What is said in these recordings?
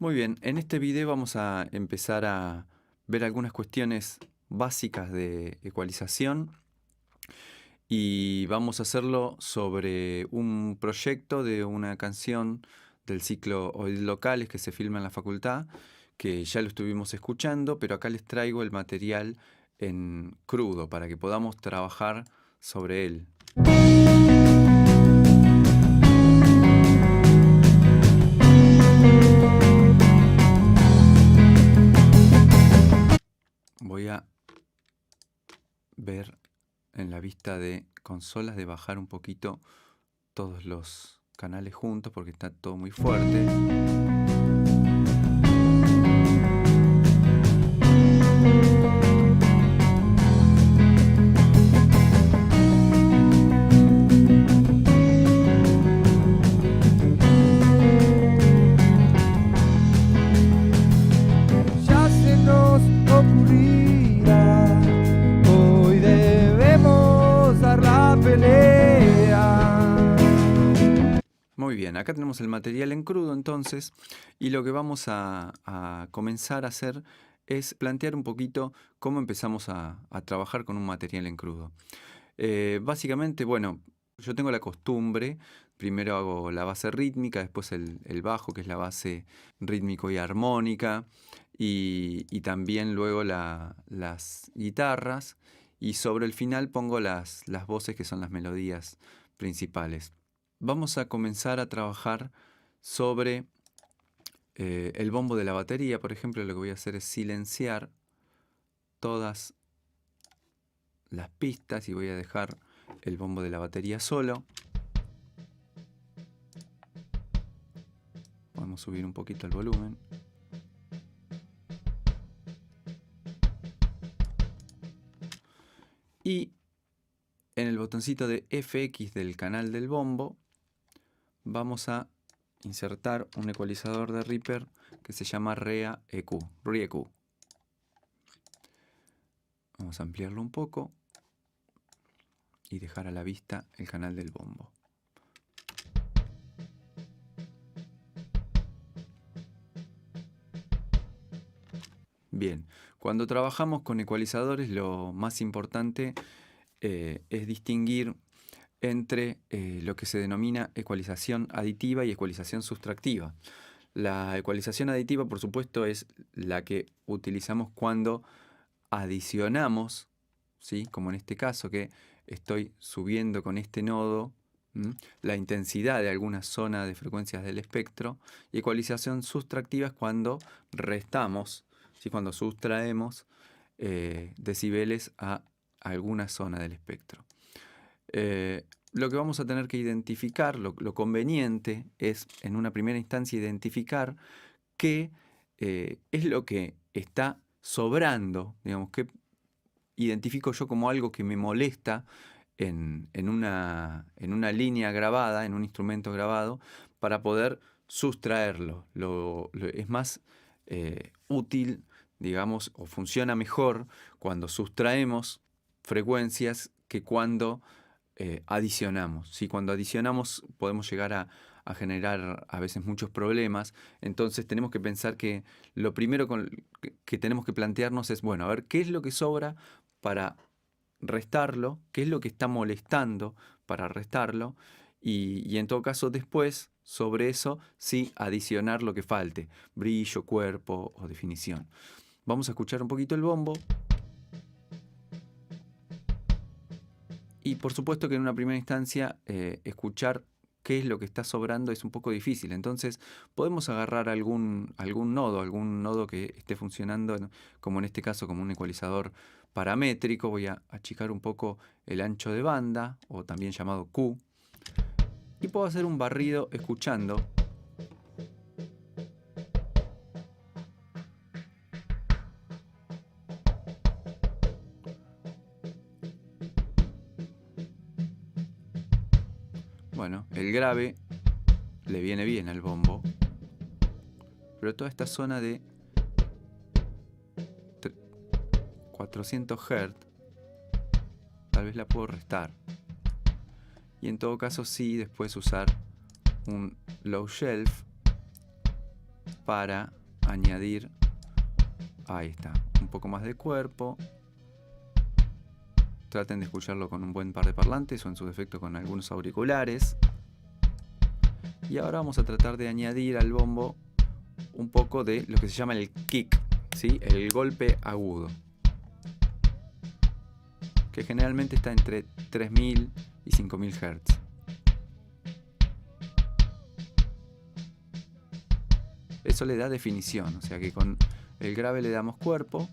Muy bien, en este video vamos a empezar a ver algunas cuestiones básicas de ecualización y vamos a hacerlo sobre un proyecto de una canción del ciclo Oídos Locales que se filma en la facultad, que ya lo estuvimos escuchando, pero acá les traigo el material en crudo para que podamos trabajar sobre él. Voy a ver en la vista de consolas de bajar un poquito todos los canales juntos porque está todo muy fuerte. Ya se nos ocurrirá, hoy debemos dar la pelea. Muy bien, acá tenemos el material en crudo entonces, y lo que vamos a comenzar a hacer es plantear un poquito cómo empezamos a trabajar con un material en crudo. Básicamente, bueno, yo tengo la costumbre, primero hago la base rítmica, después el bajo, que es la base rítmico y armónica, y también luego las guitarras, y sobre el final pongo las voces que son las melodías principales. Vamos a comenzar a trabajar sobre el bombo de la batería. Por ejemplo, lo que voy a hacer es silenciar todas las pistas y voy a dejar el bombo de la batería solo. Podemos subir un poquito el volumen. Y en el botoncito de FX del canal del bombo vamos a insertar un ecualizador de Reaper que se llama REA-EQ. Vamos a ampliarlo un poco y dejar a la vista el canal del bombo. Bien, cuando trabajamos con ecualizadores lo más importante es distinguir entre lo que se denomina ecualización aditiva y ecualización sustractiva. La ecualización aditiva, por supuesto, es la que utilizamos cuando adicionamos, ¿sí? Como en este caso que estoy subiendo con este nodo la intensidad de alguna zona de frecuencias del espectro, y ecualización sustractiva es cuando restamos, ¿sí? Cuando sustraemos decibeles a alguna zona del espectro. Lo que vamos a tener que identificar, lo conveniente es en una primera instancia identificar qué es lo que está sobrando, digamos, que identifico yo como algo que me molesta en una línea grabada, en un instrumento grabado, para poder sustraerlo. Es más útil, digamos, o funciona mejor cuando sustraemos frecuencias que cuando adicionamos. ¿Sí? Cuando adicionamos podemos llegar a generar a veces muchos problemas. Entonces tenemos que pensar que lo primero que tenemos que plantearnos es, bueno, a ver, ¿qué es lo que sobra para restarlo? ¿Qué es lo que está molestando para restarlo? Y en todo caso después, sobre eso, sí adicionar lo que falte, brillo, cuerpo o definición. Vamos a escuchar un poquito el bombo. Y por supuesto que en una primera instancia escuchar qué es lo que está sobrando es un poco difícil. Entonces podemos agarrar algún nodo que esté funcionando, como en este caso como un ecualizador paramétrico. Voy a achicar un poco el ancho de banda, o también llamado Q. Y puedo hacer un barrido escuchando. Bueno, el grave le viene bien al bombo, pero toda esta zona de 400 Hz tal vez la puedo restar. Y en todo caso sí, después usar un low shelf para añadir, ahí está, un poco más de cuerpo. Traten de escucharlo con un buen par de parlantes o en su defecto con algunos auriculares. Y ahora vamos a tratar de añadir al bombo un poco de lo que se llama el kick, ¿sí? El golpe agudo, que generalmente está entre 3000 y 5000 Hz. Eso le da definición, o sea que con el grave le damos cuerpo.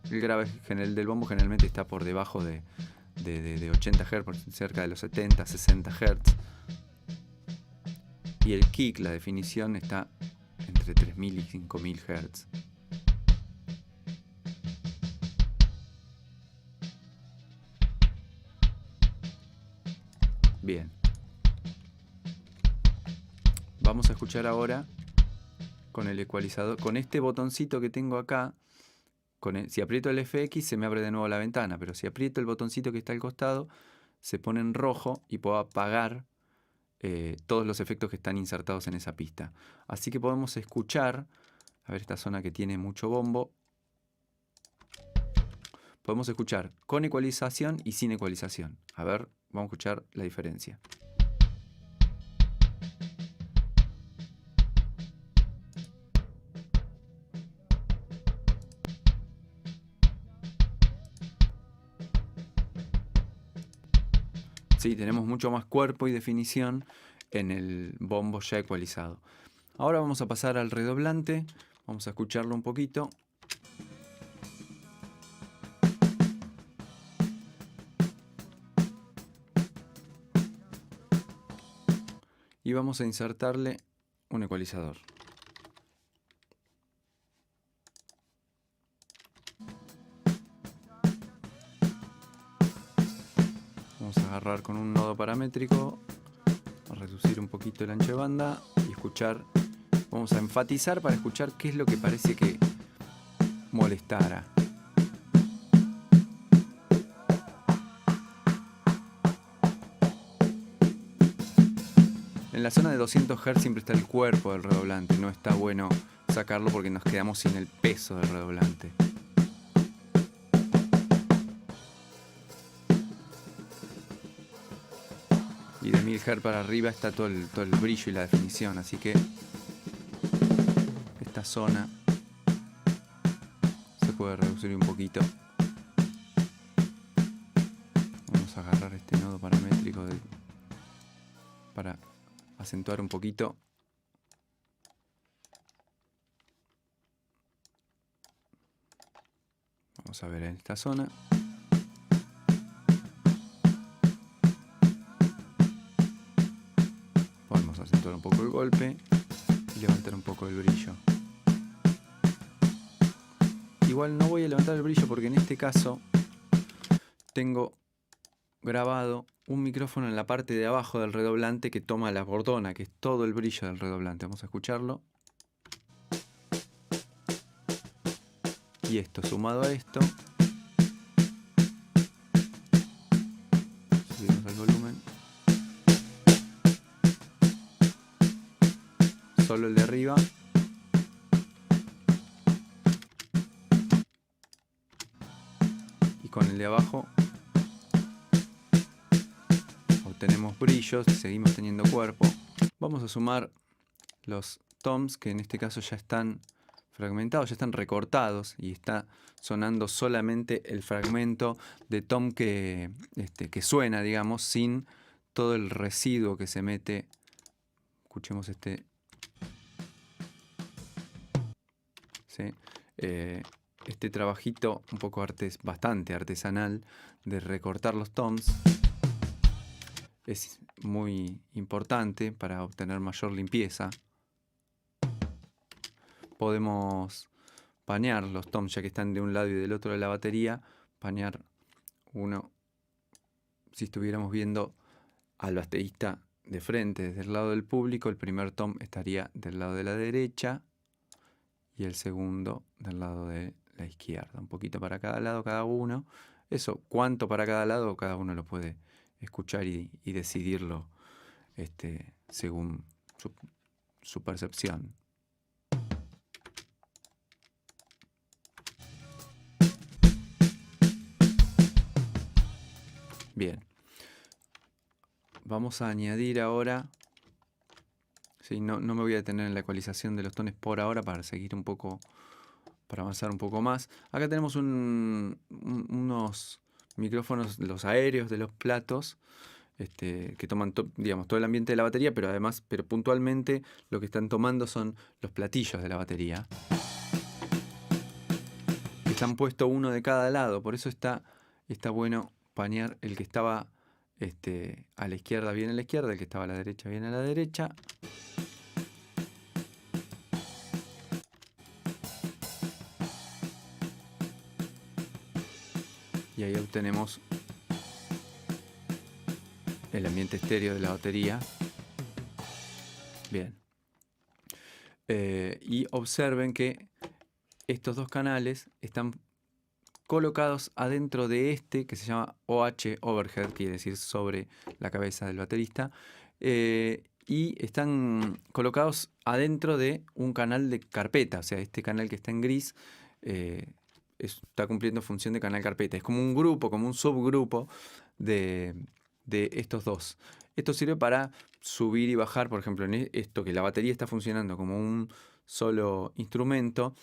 El grave del bombo generalmente está por debajo de 80 Hz, cerca de los 70, 60 Hz. Y el kick, la definición, está entre 3000 y 5000 Hz. Bien. Vamos a escuchar ahora con el ecualizador, con este botoncito que tengo acá. Si aprieto el FX se me abre de nuevo la ventana, pero si aprieto el botoncito que está al costado se pone en rojo y puedo apagar todos los efectos que están insertados en esa pista. Así que podemos escuchar, a ver esta zona que tiene mucho bombo, podemos escuchar con ecualización y sin ecualización. A ver, vamos a escuchar la diferencia. Sí, tenemos mucho más cuerpo y definición en el bombo ya ecualizado. Ahora vamos a pasar al redoblante. Vamos a escucharlo un poquito. Y vamos a insertarle un ecualizador. Vamos a agarrar con un nodo paramétrico, a reducir un poquito el ancho de banda y escuchar. Vamos a enfatizar para escuchar qué es lo que parece que molestara. En la zona de 200 Hz siempre está el cuerpo del redoblante. No está bueno sacarlo porque nos quedamos sin el peso del redoblante. Y de 1000 Hz para arriba está todo el brillo y la definición. Así que esta zona se puede reducir un poquito. Vamos a agarrar este nodo paramétrico para acentuar un poquito. Vamos a ver en esta zona. Podemos acentuar un poco el golpe y levantar un poco el brillo. Igual no voy a levantar el brillo porque en este caso tengo grabado un micrófono en la parte de abajo del redoblante que toma la bordona, que es todo el brillo del redoblante. Vamos a escucharlo. Y esto sumado a esto, subimos el volumen. Solo el de arriba. Y con el de abajo obtenemos brillos, seguimos teniendo cuerpo. Vamos a sumar los toms, que en este caso ya están fragmentados, ya están recortados y está sonando solamente el fragmento de tom que suena, digamos, sin todo el residuo que se mete. Escuchemos este. ¿Sí? Este trabajito un poco bastante artesanal de recortar los toms es muy importante para obtener mayor limpieza. Podemos panear los toms ya que están de un lado y del otro de la batería. Panear uno, si estuviéramos viendo al baterista de frente desde el lado del público, el primer tom estaría del lado de la derecha y el segundo del lado de la izquierda. Un poquito para cada lado, cada uno. Eso, cuánto para cada lado, cada uno lo puede escuchar y decidirlo según su percepción. Bien. Vamos a añadir ahora... Sí, no me voy a detener en la ecualización de los tonos por ahora para seguir un poco... Para avanzar un poco más. Acá tenemos unos micrófonos, los aéreos de los platos, que toman digamos, todo el ambiente de la batería, pero además, puntualmente lo que están tomando son los platillos de la batería. Están puestos uno de cada lado, por eso está bueno panear el que estaba a la izquierda bien a la izquierda, el que estaba a la derecha bien a la derecha. Y ahí obtenemos el ambiente estéreo de la batería. Bien. Y observen que estos dos canales están colocados adentro de que se llama OH, overhead, quiere decir sobre la cabeza del baterista. Y están colocados adentro de un canal de carpeta. O sea, este canal que está en gris está cumpliendo función de canal carpeta. Es como un grupo, como un subgrupo de estos dos. Esto sirve para subir y bajar, por ejemplo, en esto que la batería está funcionando como un solo instrumento,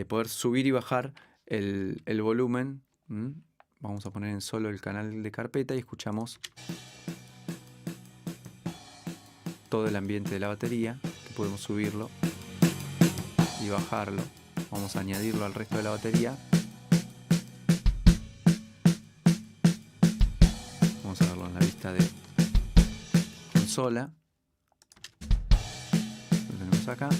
poder subir y bajar el volumen. Vamos a poner en solo el canal de carpeta y escuchamos todo el ambiente de la batería, que podemos subirlo y bajarlo. Vamos a añadirlo al resto de la batería. Vamos a verlo en la vista de consola. Lo tenemos acá.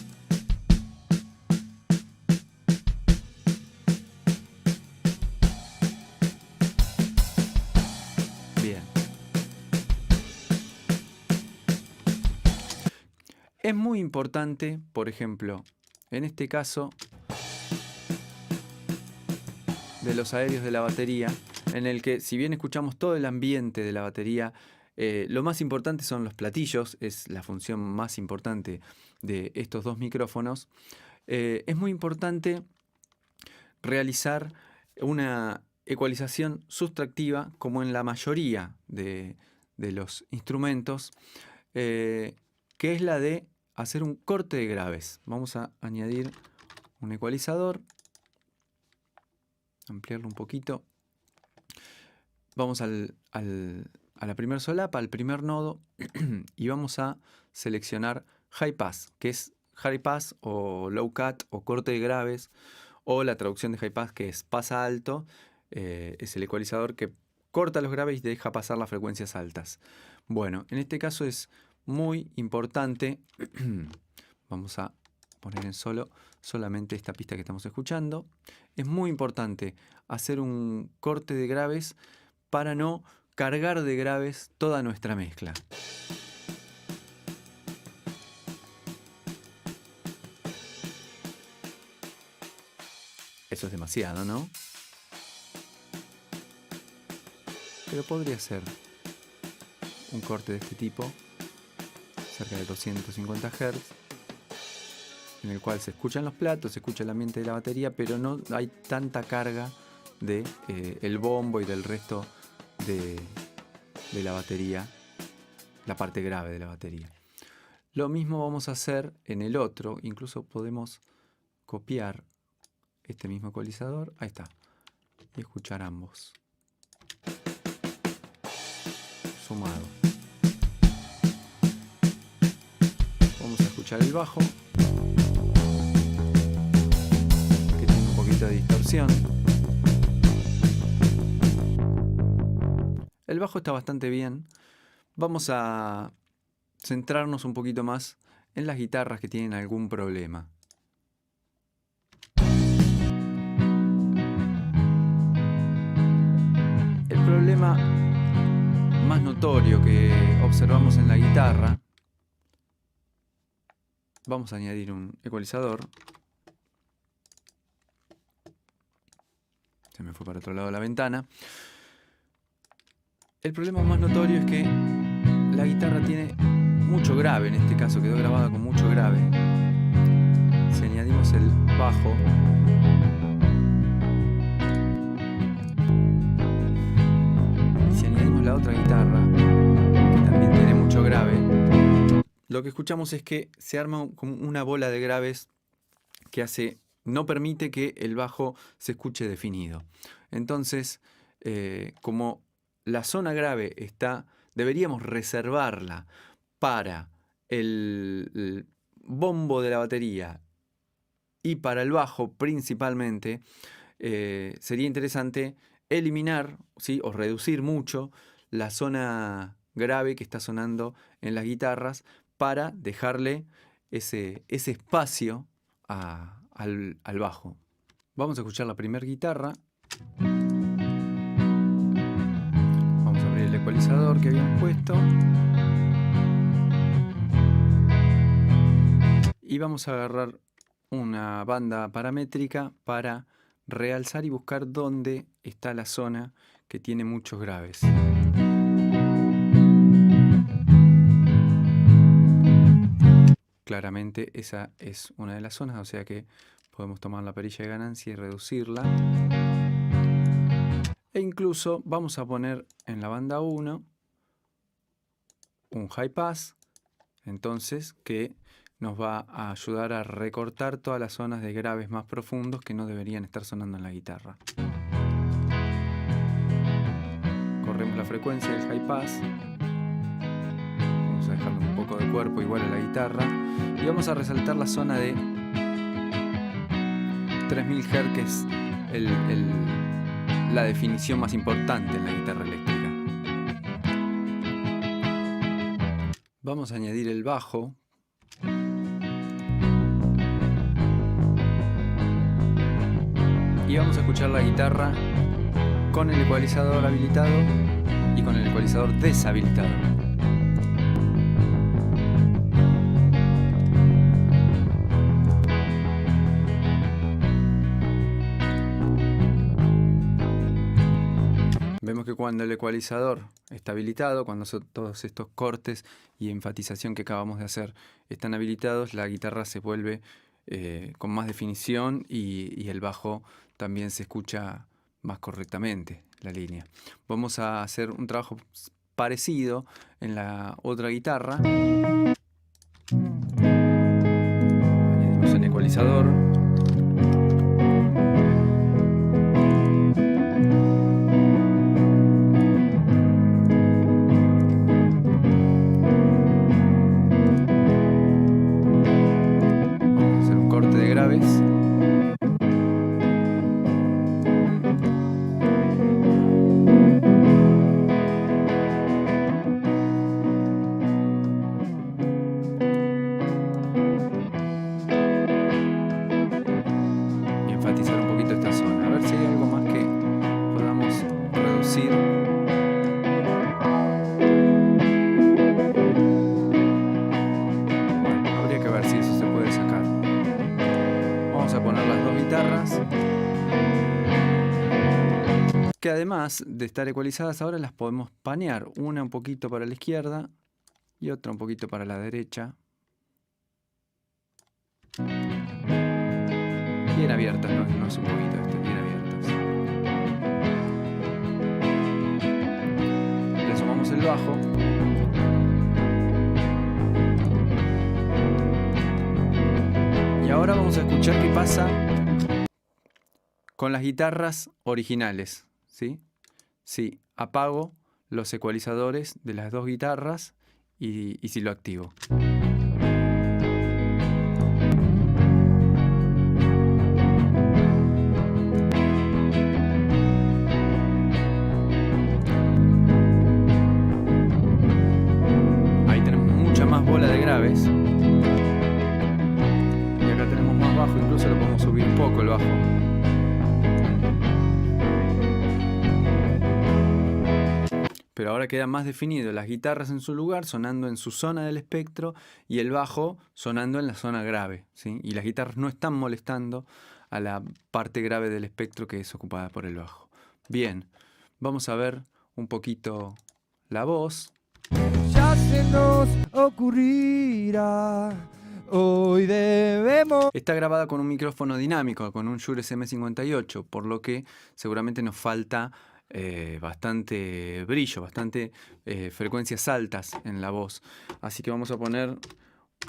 Bien. Es muy importante, por ejemplo, en este caso de los aéreos de la batería, en el que si bien escuchamos todo el ambiente de la batería, lo más importante son los platillos, es la función más importante de estos dos micrófonos. Es muy importante realizar una ecualización sustractiva, como en la mayoría de los instrumentos, que es la de hacer un corte de graves. Vamos a añadir un ecualizador, ampliarlo un poquito. Vamos a la primera solapa, al primer nodo, y vamos a seleccionar High Pass, que es High Pass o Low Cut o corte de graves, o la traducción de High Pass, que es pasa alto. Es el ecualizador que corta los graves y deja pasar las frecuencias altas. Bueno, en este caso es muy importante. Vamos a poner en solamente esta pista que estamos escuchando. Es muy importante hacer un corte de graves para no cargar de graves toda nuestra mezcla. Eso es demasiado, ¿no? Pero podría ser un corte de este tipo, cerca de 250 Hz, en el cual se escuchan los platos, se escucha el ambiente de la batería, pero no hay tanta carga de el bombo y del resto de la batería, la parte grave de la batería. Lo mismo vamos a hacer en el otro. Incluso podemos copiar este mismo ecualizador, ahí está, y escuchar ambos sumado. Vamos a escuchar el bajo, que tiene un poquito de distorsión. El bajo está bastante bien. Vamos a centrarnos un poquito más en las guitarras que tienen algún problema. El problema más notorio que observamos en la guitarra, vamos a añadir un ecualizador. Se me fue para otro lado de la ventana. El problema más notorio es que la guitarra tiene mucho grave, en este caso quedó grabada con mucho grave. Si añadimos el bajo, si añadimos la otra guitarra, que también tiene mucho grave, lo que escuchamos es que se arma como una bola de graves que no permite que el bajo se escuche definido. Entonces, como la zona grave deberíamos reservarla para el bombo de la batería y para el bajo principalmente, sería interesante eliminar, ¿sí?, o reducir mucho la zona grave que está sonando en las guitarras para dejarle ese espacio al bajo. Vamos a escuchar la primera guitarra. Vamos a abrir el ecualizador que habíamos puesto. Y vamos a agarrar una banda paramétrica para realzar y buscar dónde está la zona que tiene muchos graves. Claramente esa es una de las zonas, o sea que podemos tomar la perilla de ganancia y reducirla. E incluso vamos a poner en la banda 1 un high pass, entonces, que nos va a ayudar a recortar todas las zonas de graves más profundos que no deberían estar sonando en la guitarra. Corremos la frecuencia del high pass. Vamos a dejarle un poco de cuerpo igual a la guitarra. Y vamos a resaltar la zona de 3000 Hz, que es la definición más importante en la guitarra eléctrica. Vamos a añadir el bajo. Y vamos a escuchar la guitarra con el ecualizador habilitado y con el ecualizador deshabilitado. Vemos que cuando el ecualizador está habilitado, cuando todos estos cortes y enfatización que acabamos de hacer están habilitados, la guitarra se vuelve con más definición y el bajo también se escucha más correctamente, la línea. Vamos a hacer un trabajo parecido en la otra guitarra. Añadimos el ecualizador. Que además de estar ecualizadas ahora las podemos panear, una un poquito para la izquierda y otra un poquito para la derecha. Bien abiertas, no es un poquito esto, bien abiertas. Le sumamos el bajo. Y ahora vamos a escuchar qué pasa con las guitarras originales. ¿Sí? Si apago los ecualizadores de las dos guitarras y si lo activo. Ahí tenemos mucha más bola de graves. Y acá tenemos más bajo, incluso lo podemos subir un poco el bajo. Pero ahora queda más definido las guitarras en su lugar, sonando en su zona del espectro, y el bajo sonando en la zona grave, ¿sí? Y las guitarras no están molestando a la parte grave del espectro que es ocupada por el bajo. Bien, vamos a ver un poquito la voz. Ya se nos ocurrirá, hoy debemos... Está grabada con un micrófono dinámico, con un Shure SM58, por lo que seguramente nos falta bastante brillo, bastante frecuencias altas en la voz. Así que vamos a poner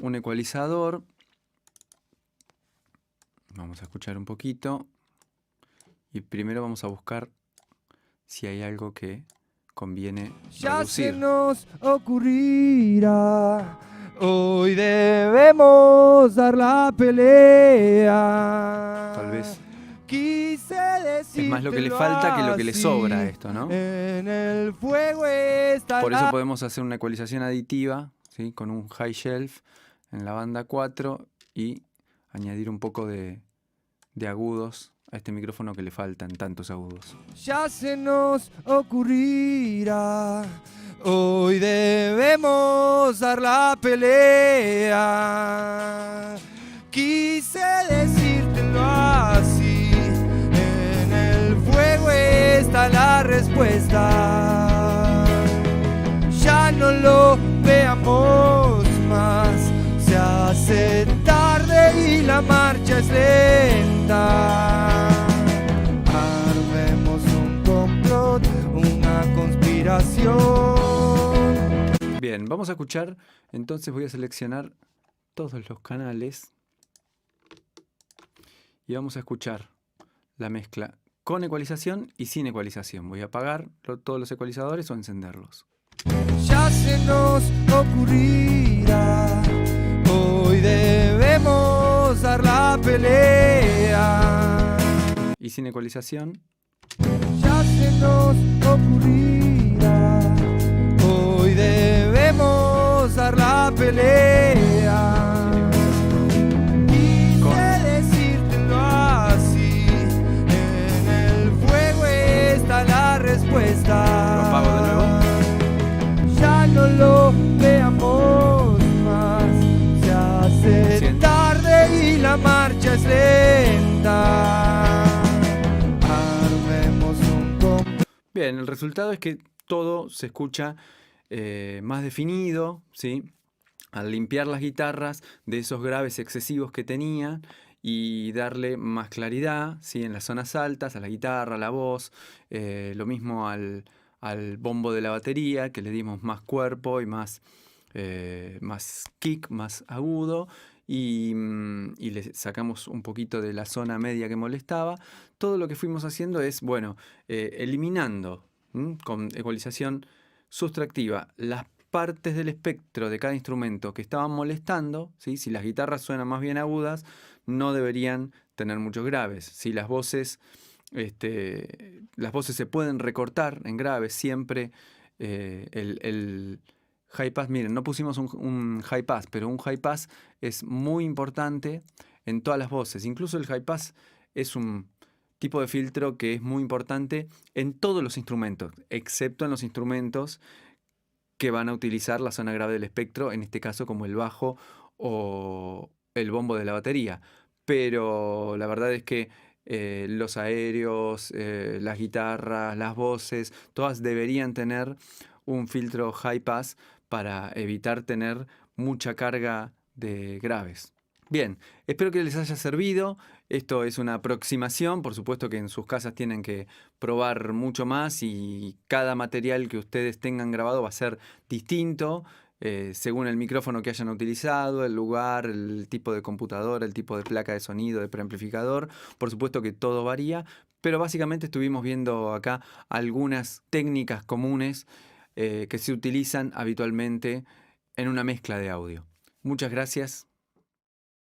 un ecualizador. Vamos a escuchar un poquito. Y primero vamos a buscar si hay algo que conviene Ya se reducir. nos ocurrirá. Hoy debemos dar la pelea. Tal vez Quise es más lo que le decírtelo falta que lo que le sobra a así. esto, ¿no? En el fuego está Por eso la... podemos hacer una ecualización aditiva, ¿sí? Con un high shelf en la banda 4 y añadir un poco de agudos a este micrófono que le faltan tantos agudos. Ya se nos ocurrirá. Hoy debemos dar la pelea. Quise decírtelo así. En el fuego está la respuesta. Ya no lo veamos más. Se hace tarde y la marcha es lenta. Armemos un complot, una conspiración. Bien, vamos a escuchar, entonces voy a seleccionar todos los canales y vamos a escuchar la mezcla con ecualización y sin ecualización. Voy a apagar todos los ecualizadores o encenderlos. Ya se nos ocurrirá. Hoy debemos dar la pelea. Y sin ecualización. Ya se nos ocurrirá. Hoy debemos dar la pelea. Quise decírtelo así. En el fuego está la respuesta. Lo apago de nuevo. Ya no lo veamos más. Se hace Bien. tarde y la marcha es lenta. Armemos un complot. Bien, el resultado es que todo se escucha más definido, ¿sí? Al limpiar las guitarras de esos graves excesivos que tenía y darle más claridad, ¿sí? En las zonas altas, a la guitarra, a la voz, lo mismo al bombo de la batería, que le dimos más cuerpo y más kick, más agudo, y le sacamos un poquito de la zona media que molestaba. Todo lo que fuimos haciendo es, bueno, eliminando con ecualización sustractiva las partes del espectro de cada instrumento que estaban molestando, ¿sí? Si las guitarras suenan más bien agudas, no deberían tener muchos graves. Si las voces se pueden recortar en graves, siempre el high pass, miren, no pusimos un high pass, pero un high pass es muy importante en todas las voces. Incluso el high pass es un tipo de filtro que es muy importante en todos los instrumentos, excepto en los instrumentos que van a utilizar la zona grave del espectro, en este caso como el bajo o el bombo de la batería. Pero la verdad es que los aéreos, las guitarras, las voces, todas deberían tener un filtro high pass para evitar tener mucha carga de graves. Bien, espero que les haya servido. Esto es una aproximación, por supuesto que en sus casas tienen que probar mucho más y cada material que ustedes tengan grabado va a ser distinto según el micrófono que hayan utilizado, el lugar, el tipo de computadora, el tipo de placa de sonido, de preamplificador. Por supuesto que todo varía, pero básicamente estuvimos viendo acá algunas técnicas comunes que se utilizan habitualmente en una mezcla de audio. Muchas gracias.